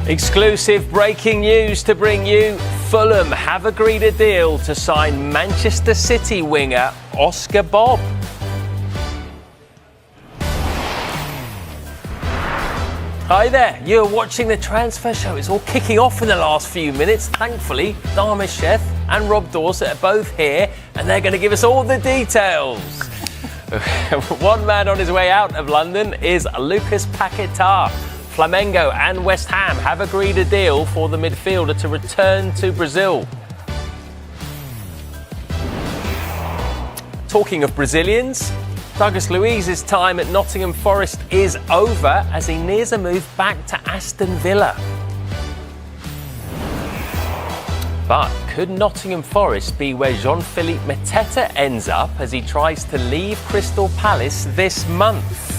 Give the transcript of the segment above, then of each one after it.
Exclusive breaking news to bring you. Fulham have agreed a deal to sign Manchester City winger Oscar Bobb. Hi there, you're watching the transfer show. It's all kicking off in the last few minutes. Thankfully, Dharmesh Sheth and Rob Dorset are both here and they're going to give us all the details. One man on his way out of London is Lucas Paquetá. Flamengo and West Ham have agreed a deal for the midfielder to return to Brazil. Talking of Brazilians, Douglas Luiz's time at Nottingham Forest is over as he nears a move back to Aston Villa. But could Nottingham Forest be where Jean-Philippe Mateta ends up as he tries to leave Crystal Palace this month?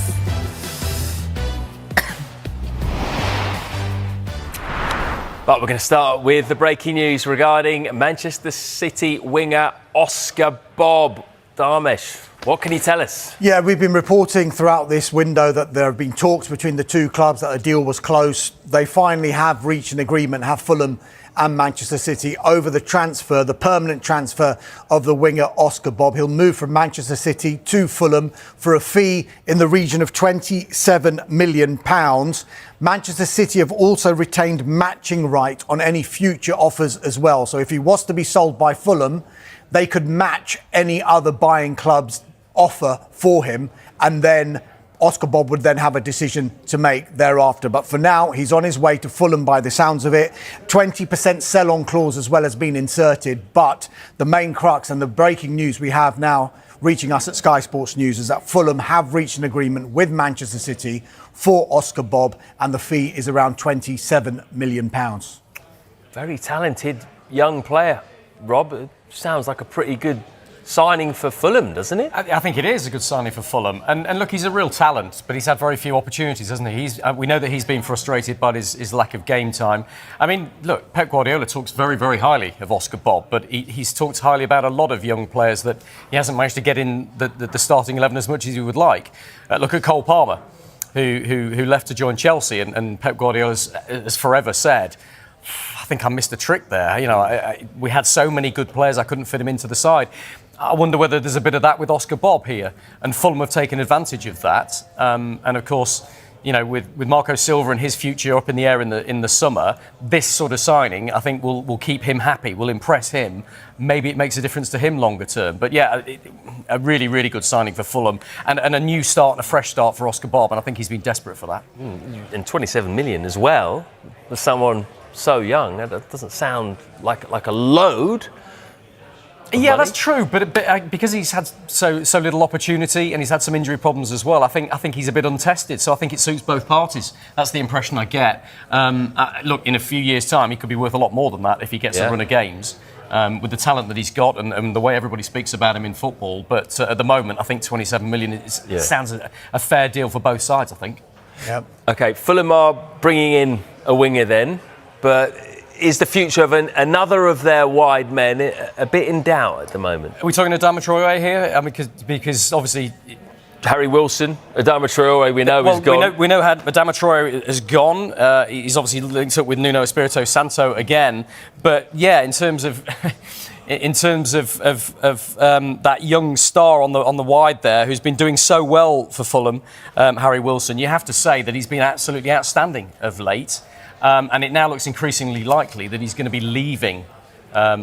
But we're going to start with the breaking news regarding Manchester City winger Oscar Bobb. Dharmesh, what can you tell us? Yeah, we've been reporting throughout this window that there have been talks between the two clubs, that a deal was close. They finally have reached an agreement, have Fulham and Manchester City, over the transfer, the permanent transfer of the winger Oscar Bobb. He'll move from Manchester City to Fulham for a fee in the region of £27 million. Manchester City have also retained matching right on any future offers as well. So if he was to be sold by Fulham, they could match any other buying club's offer for him, and then Oscar Bobb would then have a decision to make thereafter. But for now, he's on his way to Fulham by the sounds of it. 20% sell-on clause as well has been inserted. But the main crux and the breaking news we have now reaching us at Sky Sports News is that Fulham have reached an agreement with Manchester City for Oscar Bobb, and the fee is around £27 million. Very talented young player. Rob, it sounds like a pretty good signing for Fulham, doesn't it? I think it is a good signing for Fulham. And look, he's a real talent, but he's had very few opportunities, hasn't he? We know that he's been frustrated by his lack of game time. I mean, look, Pep Guardiola talks very, very highly of Oscar Bobb, but he's talked highly about a lot of young players that he hasn't managed to get in the starting 11 as much as he would like. Look at Cole Palmer, who left to join Chelsea, and Pep Guardiola has forever said, I think I missed a trick there. You know, we had so many good players, I couldn't fit him into the side. I wonder whether there's a bit of that with Oscar Bobb here, and Fulham have taken advantage of that. And of course, you know, with Marco Silva and his future up in the air in the summer, this sort of signing, I think, will keep him happy, will impress him. Maybe it makes a difference to him longer term. But yeah, a really, really good signing for Fulham, and a new start and a fresh start for Oscar Bobb, and I think he's been desperate for that. And 27 million as well for someone so young. That doesn't sound like a load. Yeah, money. That's true, but because he's had so little opportunity and he's had some injury problems as well, I think he's a bit untested. So I think it suits both parties. That's the impression I get. Look, in a few years' time, he could be worth a lot more than that if he gets a run of games. With the talent that he's got and the way everybody speaks about him in football. But at the moment, I think 27 million sounds a fair deal for both sides, I think. Yep. OK, Fulham are bringing in a winger then, but is the future of another of their wide men a bit in doubt at the moment? Are we talking Adama Traoré here? I mean, because obviously Harry Wilson, Adama Traoré, we know is gone. We know Adama Traoré has gone. He's obviously linked up with Nuno Espirito Santo again. But yeah, in terms of that young star on the wide there, who's been doing so well for Fulham, Harry Wilson, you have to say that he's been absolutely outstanding of late. And it now looks increasingly likely that he's going to be leaving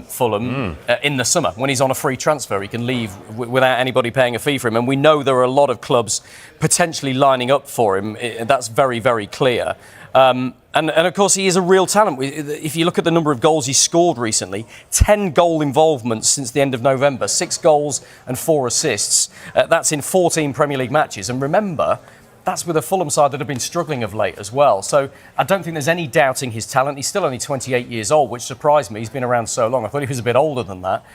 Fulham in the summer. When he's on a free transfer, he can leave without anybody paying a fee for him. And we know there are a lot of clubs potentially lining up for him. That's very, very clear. And of course, he is a real talent. If you look at the number of goals he's scored recently, 10 goal involvements since the end of November, 6 goals and 4 assists. That's in 14 Premier League matches. And remember, that's with a Fulham side that have been struggling of late as well. So I don't think there's any doubting his talent. He's still only 28 years old, which surprised me. He's been around so long. I thought he was a bit older than that.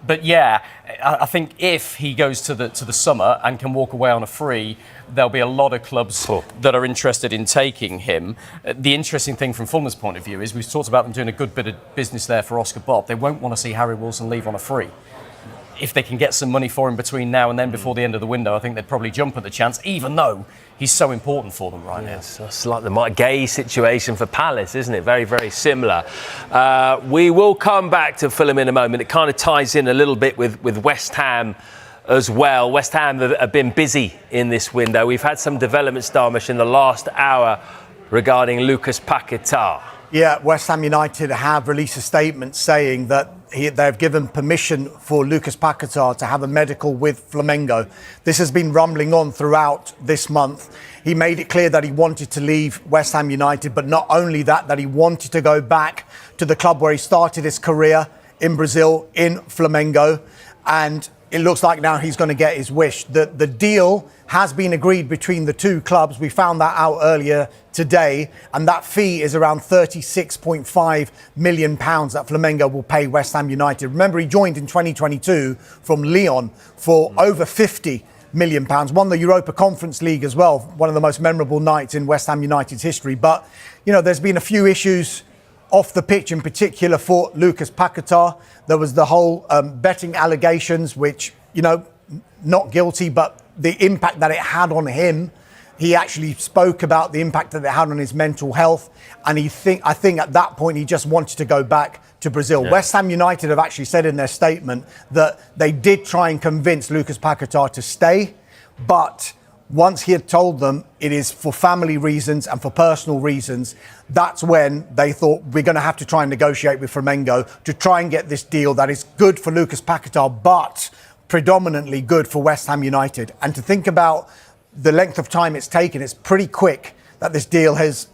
But yeah, I think if he goes to the summer and can walk away on a free, there'll be a lot of clubs that are interested in taking him. The interesting thing from Fulham's point of view is we've talked about them doing a good bit of business there for Oscar Bobb. They won't want to see Harry Wilson leave on a free. if they can get some money for him between now and then, before the end of the window, I think they'd probably jump at the chance, even though he's so important for them right now. It's like the Mike Gay situation for Palace, isn't it? Very, very similar. We will come back to Fulham in a moment. It kind of ties in a little bit with West Ham as well. West Ham have been busy in this window. We've had some developments, Darmish, in the last hour regarding Lucas Paquetá. Yeah, West Ham United have released a statement saying that they've given permission for Lucas Paquetá to have a medical with Flamengo. This has been rumbling on throughout this month. He made it clear that he wanted to leave West Ham United, but not only that he wanted to go back to the club where he started his career in Brazil, in Flamengo. And it looks like now he's going to get his wish. The deal has been agreed between the two clubs. We found that out earlier today, and that fee is around £36.5 million that Flamengo will pay West Ham United. Remember, he joined in 2022 from Lyon for over £50 million, won the Europa Conference League as well, one of the most memorable nights in West Ham United's history. But, you know, there's been a few issues off the pitch, in particular for Lucas Paquetá. There was the whole betting allegations, which, you know, not guilty, but the impact that it had on him. He actually spoke about the impact that it had on his mental health. And I think at that point, he just wanted to go back to Brazil. Yeah. West Ham United have actually said in their statement that they did try and convince Lucas Paquetá to stay, but once he had told them it is for family reasons and for personal reasons, that's when they thought, we're going to have to try and negotiate with Flamengo to try and get this deal that is good for Lucas Paquetá, but predominantly good for West Ham United. And to think about the length of time it's taken, it's pretty quick that this deal has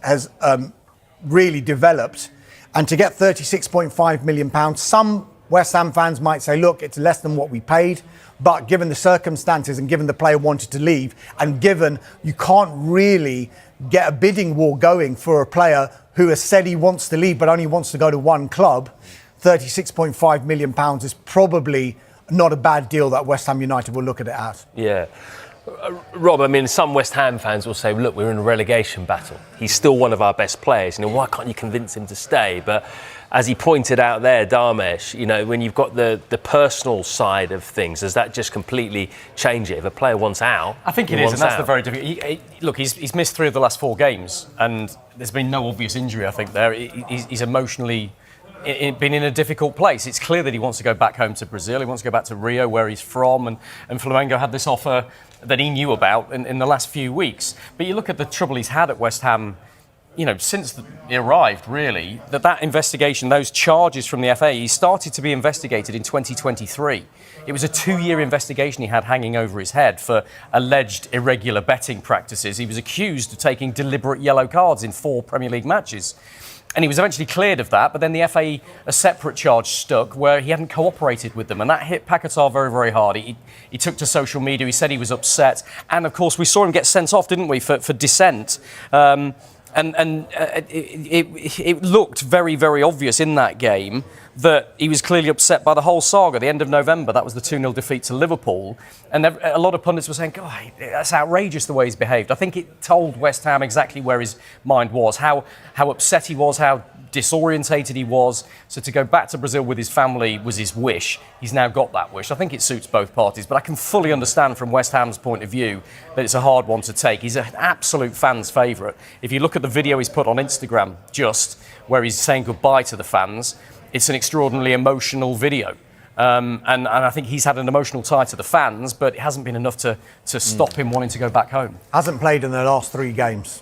really developed. And to get £36.5 million, some West Ham fans might say, look, it's less than what we paid. But given the circumstances and given the player wanted to leave, and given you can't really get a bidding war going for a player who has said he wants to leave but only wants to go to one club, £36.5 million is probably not a bad deal that West Ham United will look at it as. Yeah. Rob, I mean, some West Ham fans will say, look, we're in a relegation battle. He's still one of our best players. You know, why can't you convince him to stay? But as he pointed out there, Darmish, you know, when you've got the personal side of things, does that just completely change it? If a player wants out, I think it is, and that's the very difficult. Look, he's missed 3 of the last 4 games, and there's been no obvious injury, I think, there. He's emotionally been in a difficult place. It's clear that he wants to go back home to Brazil. He wants to go back to Rio, where he's from, and Flamengo had this offer that he knew about in the last few weeks. But you look at the trouble he's had at West Ham, you know, since he arrived, really, that investigation, those charges from the FA, he started to be investigated in 2023. It was a 2-year investigation he had hanging over his head for alleged irregular betting practices. He was accused of taking deliberate yellow cards in 4 Premier League matches. And he was eventually cleared of that, but then the FA, a separate charge stuck where he hadn't cooperated with them, and that hit Paquetá very, very hard. He took to social media, he said he was upset, and of course we saw him get sent off, didn't we, for dissent. It looked very, very obvious in that game that he was clearly upset by the whole saga. The end of November, that was the 2-0 defeat to Liverpool. And a lot of pundits were saying, God, that's outrageous the way he's behaved. I think it told West Ham exactly where his mind was, how upset he was, how disorientated he was. So to go back to Brazil with his family was his wish. He's now got that wish. I think it suits both parties, but I can fully understand from West Ham's point of view that it's a hard one to take. He's an absolute fan's favourite. If you look at the video he's put on Instagram, just where he's saying goodbye to the fans, it's an extraordinarily emotional video. And I think he's had an emotional tie to the fans, but it hasn't been enough to stop him wanting to go back home. Hasn't played in the last 3 games.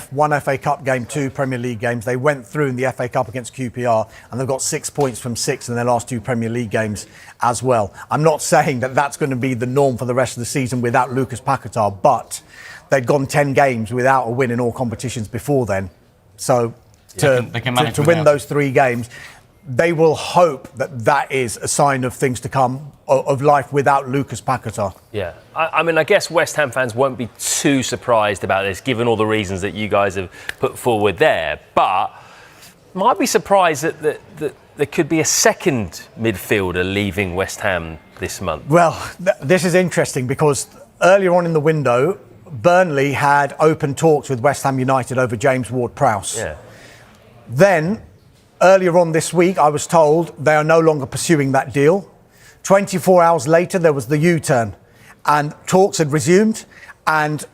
One FA Cup game, 2 Premier League games. They went through in the FA Cup against QPR, and they've got 6 points from 6 in their last 2 Premier League games as well. I'm not saying that that's going to be the norm for the rest of the season without Lucas Paquetá, but they'd gone 10 games without a win in all competitions before then. So to win those 3 games, they will hope that that is a sign of things to come, of life without Lucas Paquetá. Yeah. I mean, I guess West Ham fans won't be too surprised about this, given all the reasons that you guys have put forward there. But might be surprised that there could be a second midfielder leaving West Ham this month. Well, this is interesting because earlier on in the window, Burnley had open talks with West Ham United over James Ward-Prowse. Yeah. Then, earlier on this week, I was told they are no longer pursuing that deal. 24 hours later, there was the U-turn, and talks had resumed, and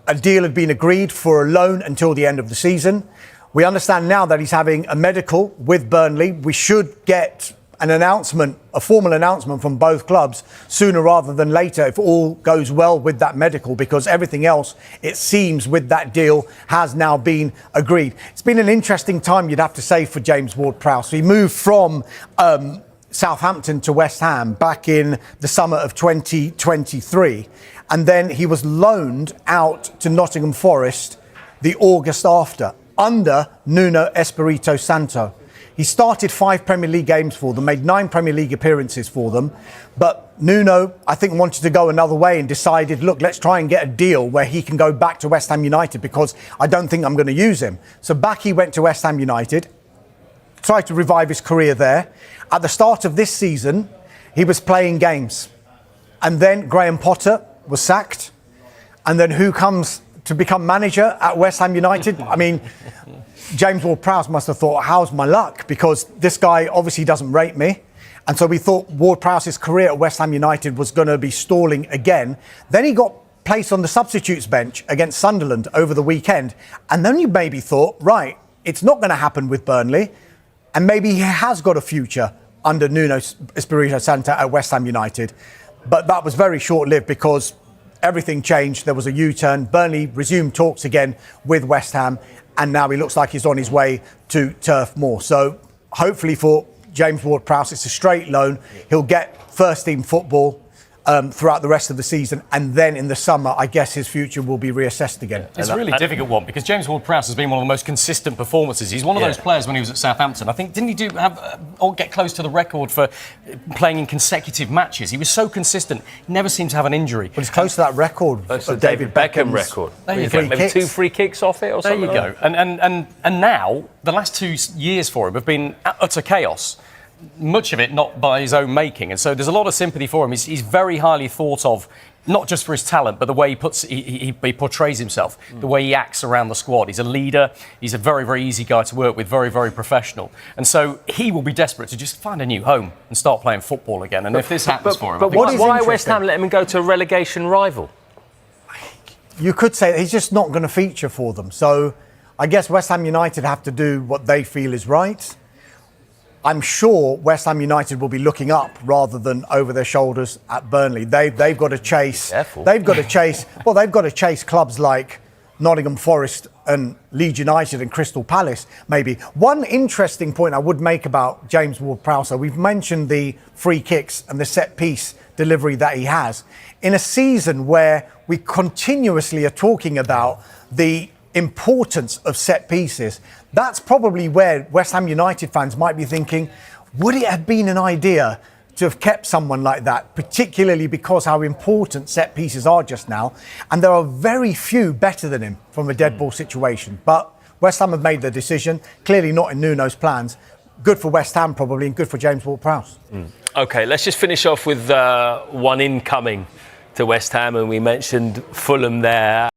a deal had been agreed for a loan until the end of the season. We understand now that he's having a medical with Burnley. We should get an announcement, a formal announcement from both clubs sooner rather than later if all goes well with that medical, because everything else, it seems, with that deal has now been agreed. It's been an interesting time, you'd have to say, for James Ward-Prowse. He moved from Southampton to West Ham back in the summer of 2023, and then he was loaned out to Nottingham Forest the August after, under Nuno Espirito Santo. He started 5 Premier League games for them, made 9 Premier League appearances for them. But Nuno, I think, wanted to go another way and decided, look, let's try and get a deal where he can go back to West Ham United, because I don't think I'm going to use him. So back he went to West Ham United, tried to revive his career there. At the start of this season, he was playing games. And then Graham Potter was sacked. And then who comes to become manager at West Ham United? I mean, James Ward-Prowse must have thought, how's my luck? Because this guy obviously doesn't rate me. And so we thought Ward-Prowse's career at West Ham United was going to be stalling again. Then he got placed on the substitutes bench against Sunderland over the weekend. And then you maybe thought, right, it's not going to happen with Burnley. And maybe he has got a future under Nuno Espirito Santo at West Ham United. But that was very short-lived, because everything changed. There was a U-turn. Burnley resumed talks again with West Ham. And now he looks like he's on his way to Turf Moor. So hopefully for James Ward-Prowse, it's a straight loan. He'll get first-team football throughout the rest of the season. And then in the summer, I guess his future will be reassessed again. It's a really difficult one, because James Ward-Prowse has been one of the most consistent performances. He's one of those players when he was at Southampton. I think, didn't he get close to the record for playing in consecutive matches? He was so consistent, never seemed to have an injury. But it's close to that record. That's the David Beckham record. There you go. Maybe 2 free kicks off it or something. There you go. And now, the last 2 years for him have been utter chaos. Much of it not by his own making, and so there's a lot of sympathy for him. He's very highly thought of, not just for his talent, but the way he portrays himself, the way he acts around the squad. He's a leader. He's a very, very easy guy to work with, very, very professional. And so he will be desperate to just find a new home and start playing football again. And if this happens for him, but why West Ham let him go to a relegation rival? You could say he's just not going to feature for them. So I guess West Ham United have to do what they feel is right. I'm sure West Ham United will be looking up rather than over their shoulders at Burnley. They've got to chase. Careful. They've got to chase. Well, they've got to chase clubs like Nottingham Forest and Leeds United and Crystal Palace, maybe. One interesting point I would make about James Ward-Prowse, we've mentioned the free kicks and the set piece delivery that he has. In a season where we continuously are talking about the importance of set pieces, that's probably where West Ham United fans might be thinking, would it have been an idea to have kept someone like that, particularly because how important set pieces are just now, and there are very few better than him from a dead ball situation. But West Ham have made their decision, clearly not in Nuno's plans. Good for West Ham probably, and good for James Ward-Prowse. OK, let's just finish off with one incoming to West Ham, and we mentioned Fulham there.